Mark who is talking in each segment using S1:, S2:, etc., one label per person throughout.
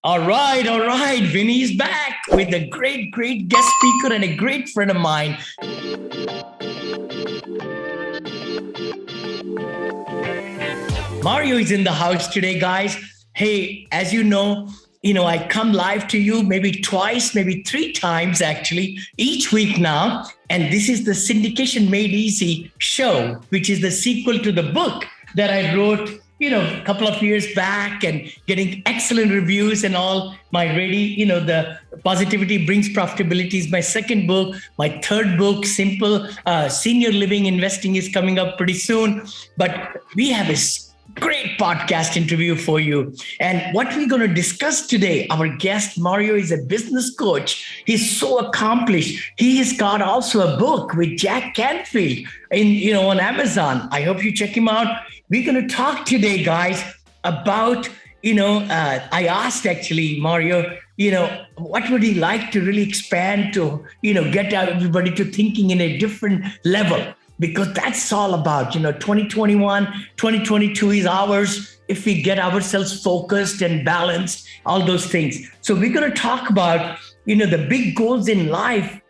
S1: All right, all right. Vinney's back with a great guest speaker and a great friend of mine. Mario is in the house today, guys. Hey, as you know, I come live to you maybe twice, maybe three times actually each week now. And this is the Syndication Made Easy show, which is the sequel to the book that I wrote, a couple of years back and getting excellent reviews and all. The Positivity Brings Profitability is my second book. My third book, Simple Senior Living Investing, is coming up pretty soon. But we have a great podcast interview for you. And what we're going to discuss today, our guest, Mario, is a business coach. He's so accomplished. He has got also a book with Jack Canfield on Amazon. I hope you check him out. We're going to talk today, guys, about, I asked actually Mario, what would he like to really expand to, get everybody to thinking in a different level? Because that's all about, 2021, 2022 is ours if we get ourselves focused and balanced, all those things. So we're going to talk about, the big goals in life.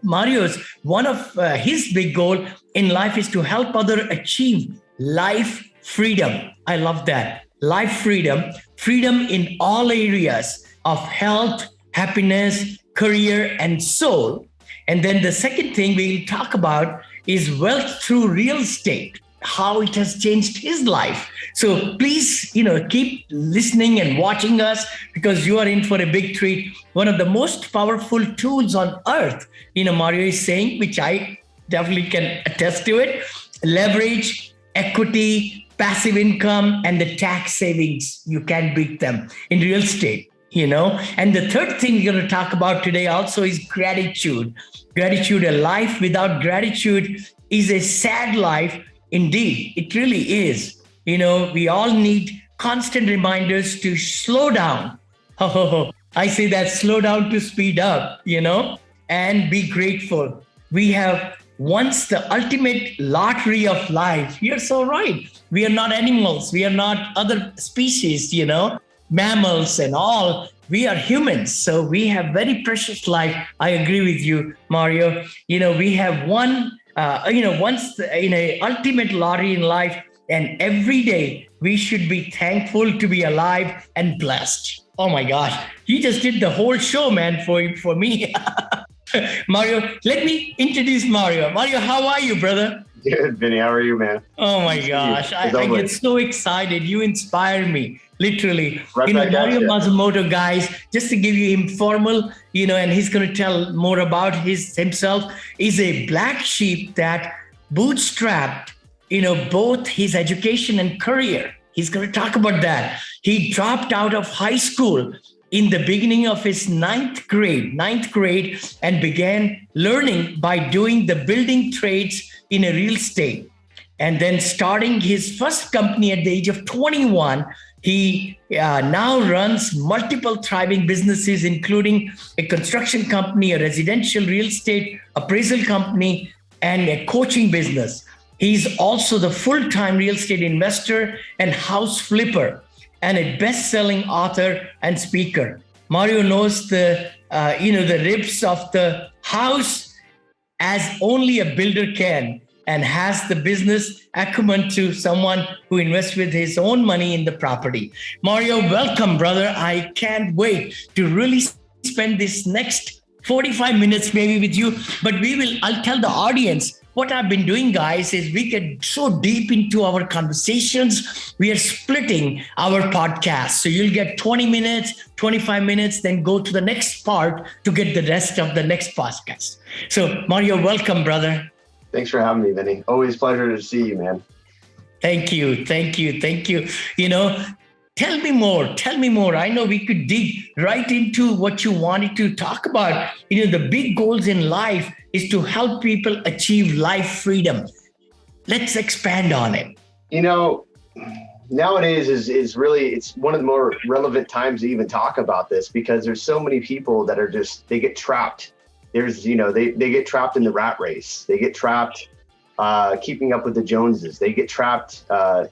S1: Mario's, one of his big goal in life is to help others achieve life freedom. I love that. Life freedom in all areas of health, happiness, career, and soul. And then the second thing we'll talk about is wealth through real estate, how it has changed his life. So please, keep listening and watching us because you are in for a big treat. One of the most powerful tools on earth, Mario is saying, which I definitely can attest to it, leverage, equity, passive income, and the tax savings. You can't beat them in real estate. And the third thing we're going to talk about today also is gratitude. Gratitude, a life without gratitude is a sad life. Indeed, it really is. We all need constant reminders to slow down. I say that slow down to speed up, and be grateful. We have once the ultimate lottery of life. You're so right. We are not animals. We are not other species, mammals and all. We are humans. So we have very precious life. I agree with you, Mario. We have once ultimate lottery in life. And every day we should be thankful to be alive and blessed. Oh my gosh. You just did the whole show, man, for me. Mario, let me introduce Mario. Mario, how are you, brother?
S2: Good, Vinney. How are you, man?
S1: Oh my gosh. I get so excited. You inspire me, literally.
S2: Right
S1: Mario Mazzamuto, guys, just to give you informal, and he's going to tell more about himself, is a black sheep that bootstrapped, both his education and career. He's going to talk about that. He dropped out of high school in the beginning of his ninth grade, and began learning by doing the building trades in a real estate. And then starting his first company at the age of 21, he now runs multiple thriving businesses, including a construction company, a residential real estate appraisal company, and a coaching business. He's also the full-time real estate investor and house flipper, and a best-selling author and speaker. Mario knows the ribs of the house as only a builder can, and has the business acumen to someone who invests with his own money in the property. Mario, welcome, brother. I can't wait to really spend this next 45 minutes maybe with you, but I'll tell the audience. What I've been doing, guys, is we get so deep into our conversations. We are splitting our podcast. So you'll get 20 minutes, 25 minutes, then go to the next part to get the rest of the next podcast. So Mario, welcome, brother.
S2: Thanks for having me, Vinney. Always a pleasure to see you, man.
S1: Thank you. Tell me more. I know we could dig right into what you wanted to talk about. The big goals in life is to help people achieve life freedom. Let's expand on it.
S2: Nowadays is really, it's one of the more relevant times to even talk about this, because there's so many people that are they get trapped. They get trapped in the rat race. They get trapped keeping up with the Joneses. They get trapped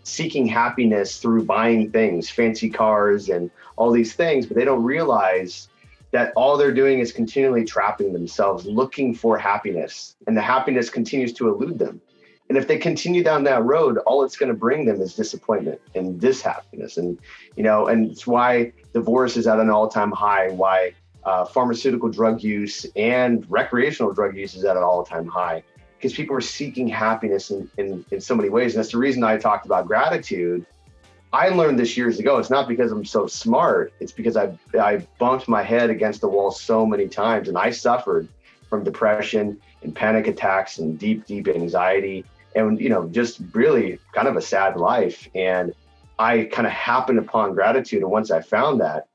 S2: seeking happiness through buying things, fancy cars and all these things, but they don't realize that all they're doing is continually trapping themselves, looking for happiness, and the happiness continues to elude them. And if they continue down that road, all it's going to bring them is disappointment and dishappiness. And, and it's why divorce is at an all-time high, why pharmaceutical drug use and recreational drug use is at an all-time high, because people are seeking happiness in so many ways. And that's the reason I talked about gratitude. I learned this years ago. It's not because I'm so smart. It's because I bumped my head against the wall so many times, and I suffered from depression and panic attacks and deep anxiety and, just really kind of a sad life. And I kind of happened upon gratitude. And once I found that,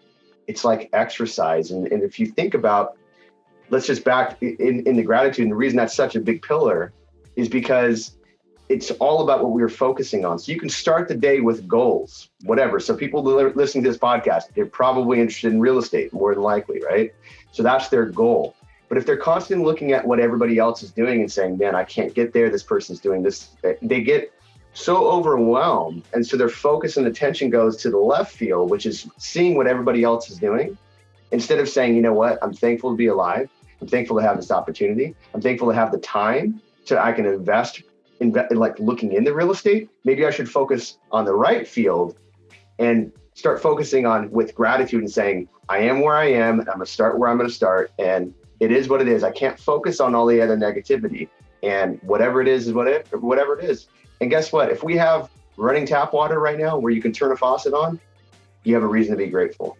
S2: it's like exercise. And if you think about, let's just back in the gratitude. And the reason that's such a big pillar is because it's all about what we're focusing on. So you can start the day with goals, whatever. So people listening to this podcast, they're probably interested in real estate, more than likely, right? So that's their goal. But if they're constantly looking at what everybody else is doing and saying, man, I can't get there, this person's doing this, they get so overwhelmed. And so their focus and attention goes to the left field, which is seeing what everybody else is doing, instead of saying, you know what, I'm thankful to be alive. I'm thankful to have this opportunity. I'm thankful to have the time so I can invest like looking into real estate. Maybe I should focus on the right field and start focusing on with gratitude and saying, I am where I am, and I'm gonna start where I'm gonna start. And it is what it is. I can't focus on all the other negativity, and whatever it is whatever it is. And guess what? If we have running tap water right now where you can turn a faucet on, you have a reason to be grateful.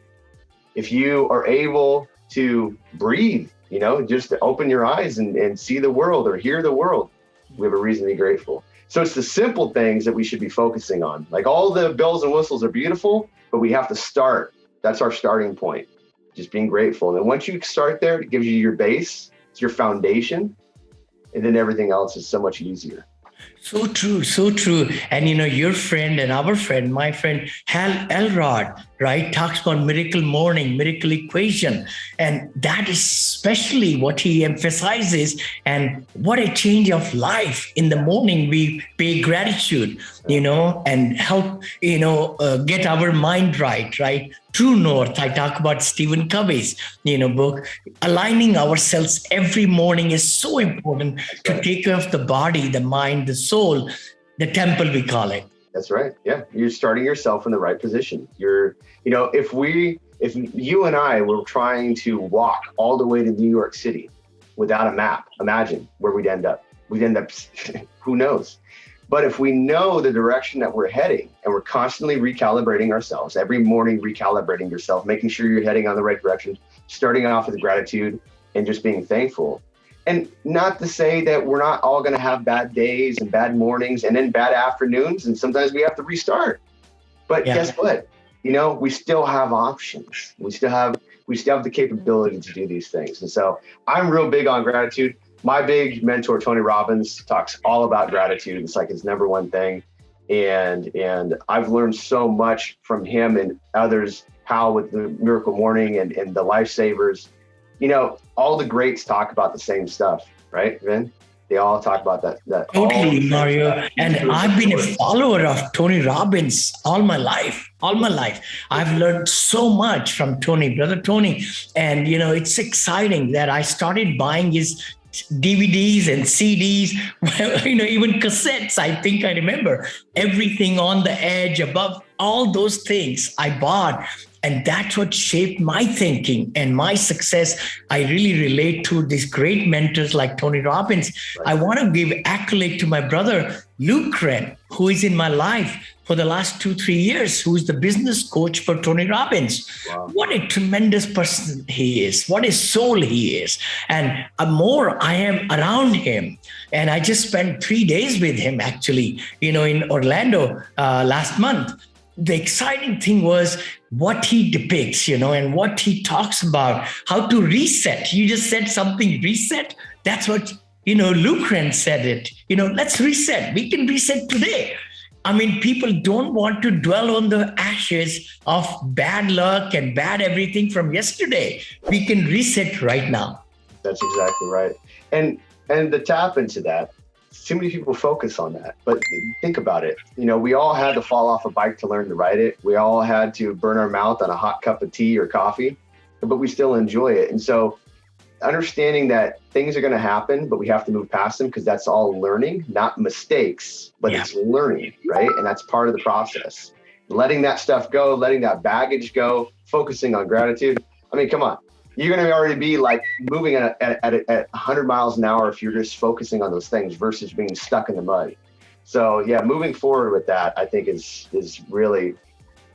S2: If you are able to breathe, just to open your eyes and see the world or hear the world, we have a reason to be grateful. So it's the simple things that we should be focusing on. Like all the bells and whistles are beautiful, but we have to start. That's our starting point, just being grateful. And then once you start there, it gives you your base, it's your foundation, and then everything else is so much easier.
S1: So true, so true. And your friend and our friend, my friend Hal Elrod, right, talks about miracle morning, miracle equation. And that is especially what he emphasizes. And what a change of life. In the morning, we pay gratitude, and help, get our mind right? True North. I talk about Stephen Covey's, book. Aligning ourselves every morning is so important to take care of the body, the mind, the soul, the temple, we call it.
S2: That's right. Yeah. You're starting yourself in the right position. If you and I were trying to walk all the way to New York City without a map, imagine where we'd end up. Who knows? But if we know the direction that we're heading and we're constantly recalibrating ourselves, every morning recalibrating yourself, making sure you're heading on the right direction, starting off with gratitude and just being thankful. And not to say that we're not all going to have bad days and bad mornings and then bad afternoons. And sometimes we have to restart. But guess what? We still have options. We still have the capability to do these things. And so I'm real big on gratitude. My big mentor, Tony Robbins, talks all about gratitude. It's like his number one thing. And I've learned so much from him and others, how with the Miracle Morning and the Lifesavers, all the greats talk about the same stuff, right, Vin? They all talk about that.
S1: Totally, Mario. And I've been a follower of Tony Robbins all my life. I've learned so much from Brother Tony. And, it's exciting that I started buying his DVDs and CDs, even cassettes. I think I remember everything on the edge, above, all those things I bought. And that's what shaped my thinking and my success. I really relate to these great mentors like Tony Robbins. Right. I want to give accolade to my brother, Luke Wren, who is in my life for the last 2-3 years, who is the business coach for Tony Robbins. Wow. What a tremendous person he is. What a soul he is. And more I am around him. And I just spent 3 days with him, actually, in Orlando last month. The exciting thing was what he depicts, and what he talks about, how to reset. You just said something, reset. That's what, Luke Wren said it. Let's reset. We can reset today. I mean, people don't want to dwell on the ashes of bad luck and bad everything from yesterday. We can reset right now.
S2: That's exactly right. And to tap into that, too many people focus on that. But think about it. We all had to fall off a bike to learn to ride it. We all had to burn our mouth on a hot cup of tea or coffee, but we still enjoy it. And so understanding that things are going to happen, but we have to move past them because that's all learning, not mistakes, but it's learning, right? And that's part of the process. Letting that stuff go, letting that baggage go, focusing on gratitude. I mean, come on. You're going to already be like moving at 100 miles an hour if you're just focusing on those things versus being stuck in the mud. So yeah, moving forward with that, I think is really,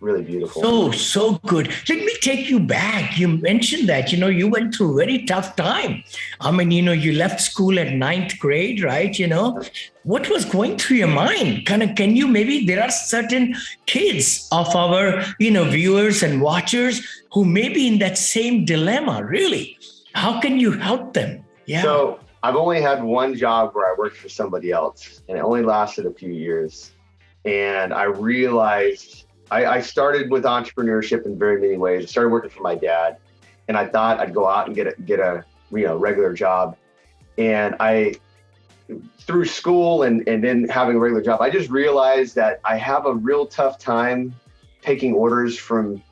S2: really beautiful.
S1: So good. Let me take you back. You mentioned that, you went through a very tough time. I mean, you left school at 9th grade, right? What was going through your mind? Can you, maybe there are certain kids of our, viewers and watchers who may be in that same dilemma, really. How can you help them? Yeah.
S2: So I've only had one job where I worked for somebody else, and it only lasted a few years. And I realized I started with entrepreneurship in very many ways. I started working for my dad, and I thought I'd go out and get a regular job. And through school and then having a regular job, I just realized that I have a real tough time taking orders from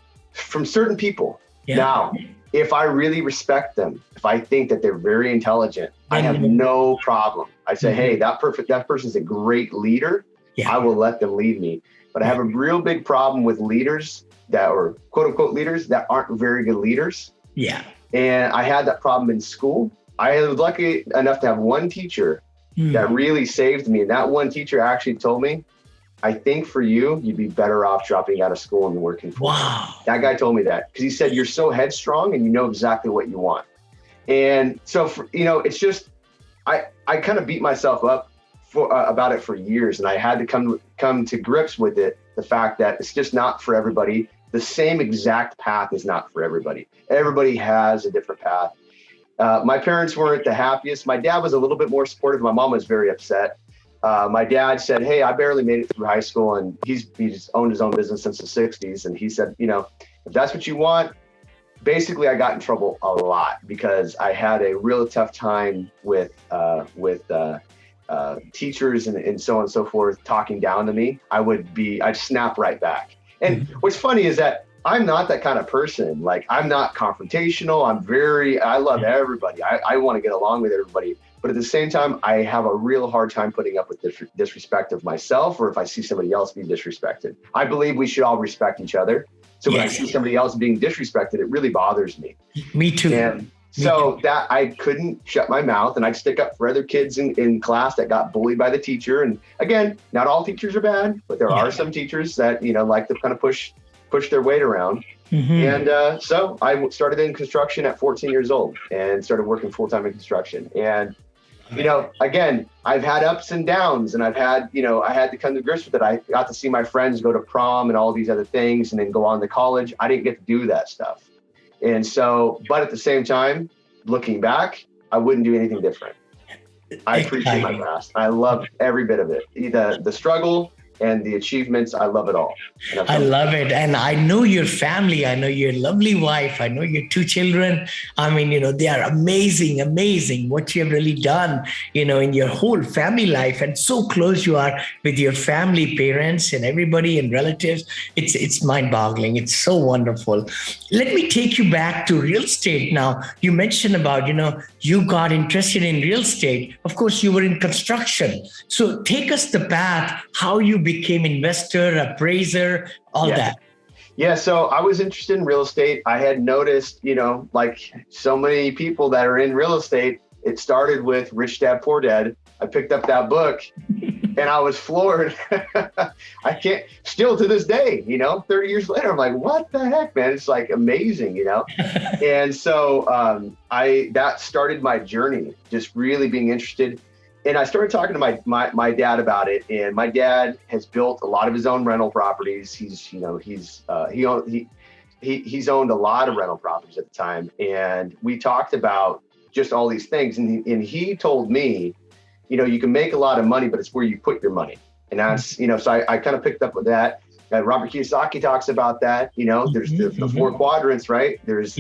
S2: certain people. Yeah. Now, if I really respect them, if I think that they're very intelligent, I have no problem. I say, hey, that person's a great leader. Yeah. I will let them lead me. But I have a real big problem with leaders or quote unquote leaders that aren't very good leaders. Yeah. And I had that problem in school. I was lucky enough to have one teacher that really saved me. And that one teacher actually told me, I think for you'd be better off dropping out of school and working for me. That guy told me that because he said, you're so headstrong and you know exactly what you want. And so, it's just, I kind of beat myself up about it for years. And I had to come to grips with it. The fact that it's just not for everybody. The same exact path is not for everybody. Everybody has a different path. My parents weren't the happiest. My dad was a little bit more supportive. My mom was very upset. My dad said, hey, I barely made it through high school, and he's owned his own business since the 60s. And he said, if that's what you want, basically I got in trouble a lot because I had a real tough time with teachers and so on and so forth talking down to me. I'd snap right back. And what's funny is that I'm not that kind of person. Like, I'm not confrontational. I love everybody. I want to get along with everybody. But at the same time, I have a real hard time putting up with disrespect of myself, or if I see somebody else being disrespected. I believe we should all respect each other. So when I see somebody else being disrespected, it really bothers me.
S1: Me too.
S2: And so that I couldn't shut my mouth, and I'd stick up for other kids in class that got bullied by the teacher. And again, not all teachers are bad, but there are some teachers that, like to kind of push their weight around. And so I started in construction at 14 years old and started working full-time in construction. And, again, I've had ups and downs, and I've had, I had to come to grips with it. I got to see my friends go to prom and all these other things and then go on to college. I didn't get to do that stuff. And so, but at the same time, looking back, I wouldn't do anything different. I appreciate my past. I love every bit of it. The struggle and the achievements, I love it all.
S1: I love it. And I know your family. I know your lovely wife. I know your 2 children. I mean, they are amazing what you have really done, in your whole family life, and so close you are with your family, parents and everybody and relatives. It's mind-boggling. It's so wonderful. Let me take you back to real estate now. You mentioned about, you got interested in real estate. Of course, you were in construction. So take us the path, how you became investor, appraiser, all that.
S2: Yeah. So I was interested in real estate. I had noticed, like so many people that are in real estate, it started with Rich Dad, Poor Dad. I picked up that book and I was floored. I can't still to this day, 30 years later, I'm like, what the heck, man? It's like amazing, And so that started my journey, just really being interested. And I started talking to my dad about it, and my dad has built a lot of his own rental properties. He's owned a lot of rental properties at the time, and we talked about just all these things. And he told me, you can make a lot of money, but it's where you put your money. And that's so I kind of picked up with that. Robert Kiyosaki talks about that. There's the 4 quadrants, right? There's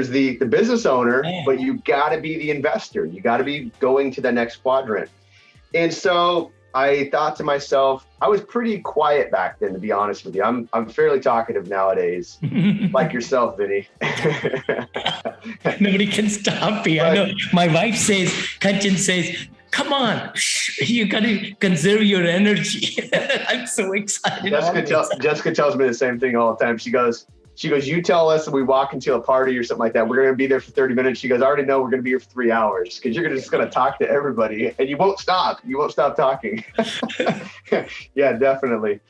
S2: the business owner, but you got to be the investor. You got to be going to the next quadrant. And so I thought to myself, I was pretty quiet back then, to be honest with you. I'm fairly talkative nowadays, like yourself, Vinney.
S1: Nobody can stop me. I know my wife says, Kanchan says, come on, you got to conserve your energy. I'm so excited.
S2: Jessica tells me the same thing all the time. She goes, you tell us that we walk into a party or something like that, we're going to be there for 30 minutes. She goes, I already know we're going to be here for 3 hours because you're just going to talk to everybody and you won't stop. You won't stop talking. Yeah, definitely.